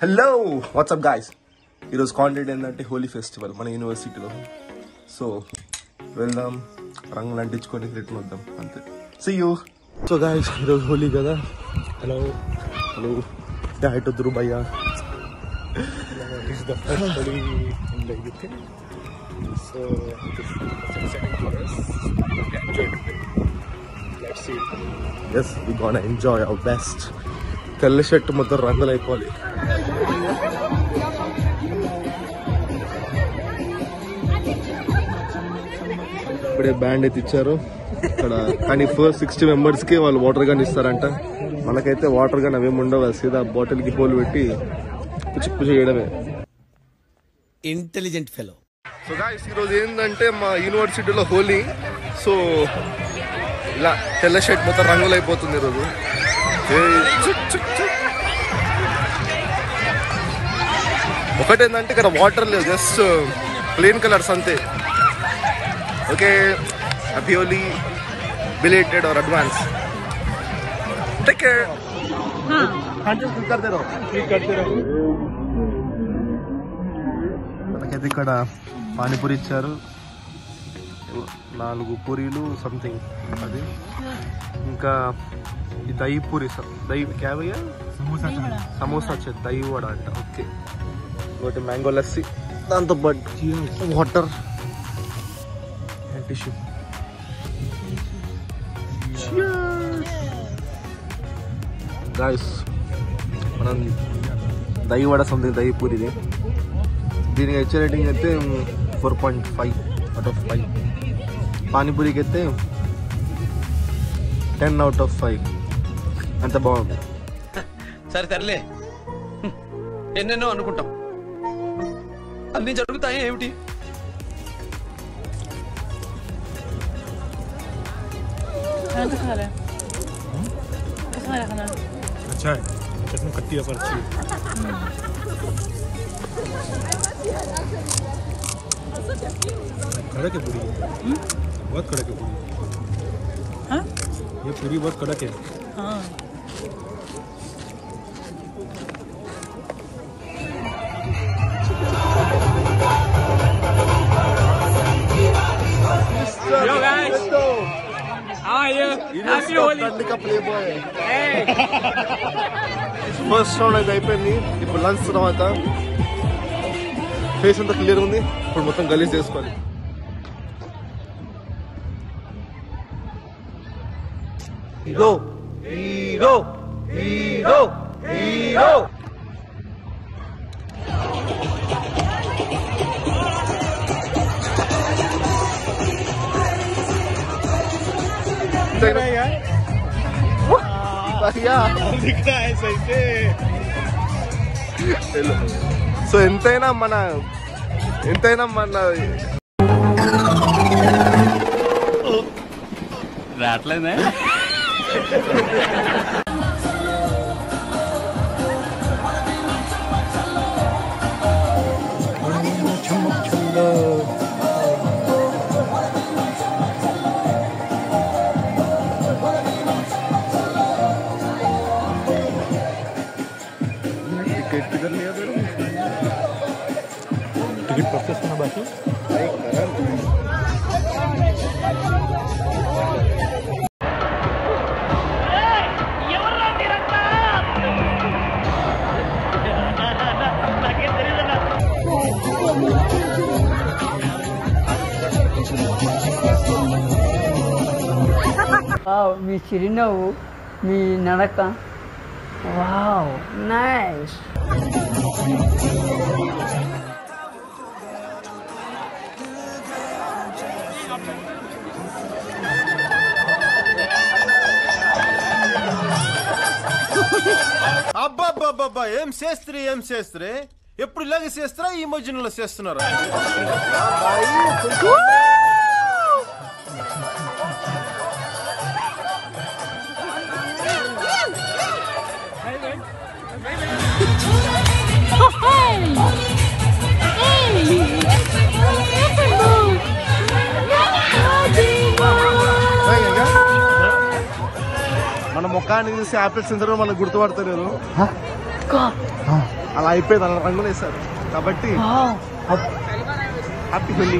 Hello WhatsApp guys, ఈరోజు content ఏంటంటే Holi festival మన యూనివర్సిటీలో. సో వెళ్దాం, రంగులు అంటించుకొని రిటర్న్ వద్దాం అంతే. See you. సో గాయ్స్, ఈరోజు హోలీ కదా. Hello hello, hi to Dhruv భయ్యా. So this is exciting for us. Enjoy today. Let's see. Yes, we gonna enjoy our best. తెల్ల షర్ట్ మొత్తం రంగులు అయిపోవాలి. ఇప్పుడే బ్యాండ్ అయితే ఇచ్చారు ఇక్కడ, కానీ ఫస్ట్ 60 మెంబర్స్కి వాళ్ళు వాటర్ గన్ ఇస్తారంట. మనకైతే వాటర్ గన్ అవేమి ఉండవు, సీదా బాటిల్కి హోల్ పెట్టి పుచ్చి చేయడమే. Intelligent fellow. సో గాయ్స్, ఈరోజు ఏంటంటే మా యూనివర్సిటీలో హోలీ. సో ఇలా తెల్ల షర్ట్ మొత్తం రంగులు అయిపోతుంది ఈరోజు. ఒకటేంటంటే ఇక్కడ వాటర్ లేవు, జస్ట్ ప్లెయిన్ కలర్స్ అంతే. Okay, happy Holi, belated or advance. Take care. మనకైతే ఇక్కడ పానీపూరి ఇచ్చారు, 4 పూరీలు సంథింగ్ అది. ఇంకా ఈ దహి పూరి, దహి క్యాబయ్యా సమోసా దహి వడ అంట. ఓకే, ఒకటి మ్యాంగో లస్సీ, దాంతో పాటు వాటర్ అండ్ టిష్యూ. గాయ్స్, మనం దహి వడ సంథింగ్ దహి పూరిది. దీనికి హెచ్ రేటింగ్ అయితే 4.5 out of 5. పానీపూరికి అయితే 10 out of 5. అంత బాగుంది. సరే సర్లే, ఎన్నెన్నో అనుకుంటాం, అన్ని జరుగుతాయి ఏమిటి? अच्छा है, चटनी खट्टी है पर अच्छी है। कड़क है पूरी, बहुत कड़क है पूरी। हाँ? ये पूरी बहुत कड़क है। हाँ। Yo guys, how are you? Happy Holi. Hey. First round అయితే అయిపోయింది. ఇప్పుడు లంచ్ తర్వాత ఫేస్ అంతా క్లియర్ ఉంది. ఇప్పుడు మొత్తం గలీజ్ చేసుకోవాలి. Hero hero hero hero. So ఎంతైనా మన రావట్లేదే. टिकट परचेस करना बाकी। మీ చిరునవ్వు, మీ నడక, వావ్ నైస్. అబ్బాబ్బాబ్బా, ఏం చేస్త్రీ ఎప్పుడు ఇలాగే చేస్తారా? ఈ మధ్యలో చేస్తున్నారా? మన ముఖాన్ని చూసి యాపిల్స్ ఇందరూ మనకు గుర్తుపడతలేరు. అలా అయిపోయింది, అలా రంగులు వేశారు కాబట్టి హ్యాపీ హోలీ.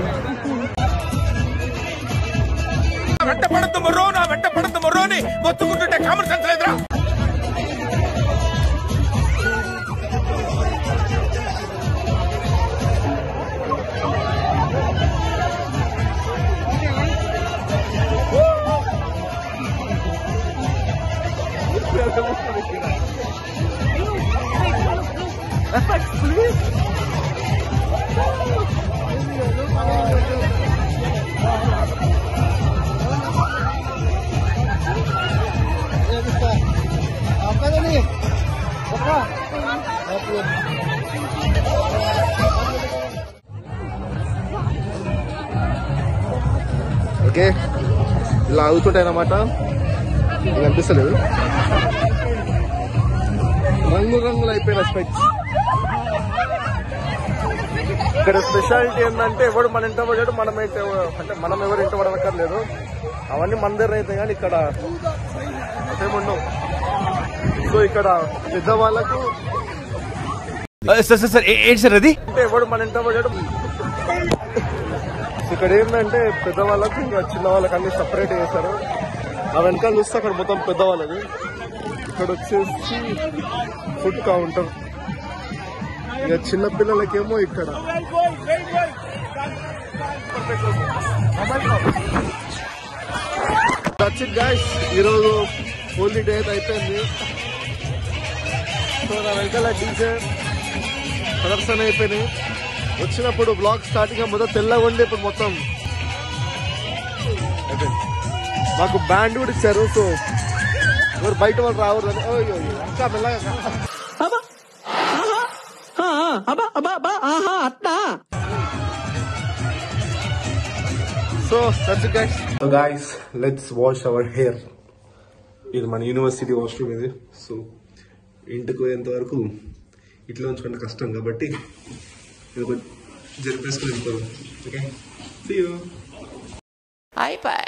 వెంట పడద్దు మొర్రో, నా వెంట పడద్దు మొర్రోని మొత్తుకుంటుంటే కామన్ సెన్స్ లేదురా. ఓకే, ఇలా అవుతుంటాయి అన్నమాట. ఇది అనిపిస్తలేదు, రంగులు అయిపోయిన స్పెక్స్. ఇక్కడ స్పెషాలిటీ ఏంటంటే ఎవడు మన ఇంట పడాడు, అంటే మనం ఎవరు ఇంట పడనక్కర్లేదు. అవన్నీ మన దగ్గర అయితే కానీ ఇక్కడ ఏముండవు. సో ఇక్కడ పెద్దవాళ్ళకు సార్ ఏంటి సార్ అది? అంటే ఎవడు మన ఇంట పడాడు. ఇక్కడ ఏంటంటే పెద్దవాళ్ళకు ఇంకా చిన్న వాళ్ళకి అన్ని సపరేట్ చేస్తారు. ఆ వెనకాల చూస్తే అక్కడ మొత్తం పెద్దవాళ్ళది. ఇక్కడ వచ్చేసి ఫుడ్ కౌంటర్. ఇక చిన్న పిల్లలకేమో ఇక్కడ గైస్ ఈరోజు హోలీ డే అయితే అయిపోయింది. సో నా వెనకాల డీజే ప్రదర్శన అయిపోయినాయి. వచ్చినప్పుడు బ్లాగ్ స్టార్టింగ్ మొత్తం తెల్లగా ఉండి ఇప్పుడు మొత్తం మాకు బ్యాండ్ కూడా ఇచ్చారు. సో ఎవరు బయట వాళ్ళు రావద్దు ఇంకా మెల్లగా. So guys let's wash hour hair. ఇది మన యూనివర్సిటీ వాష్రూమ్ ఇది. సో ఇంటికి పోయేంత వరకు ఇట్లా ఉంచుకుంటే కష్టం కాబట్టి ఇది జరిపేసుకుని వెళ్ళిపోదాం. Okay, see you. అయిపోయి.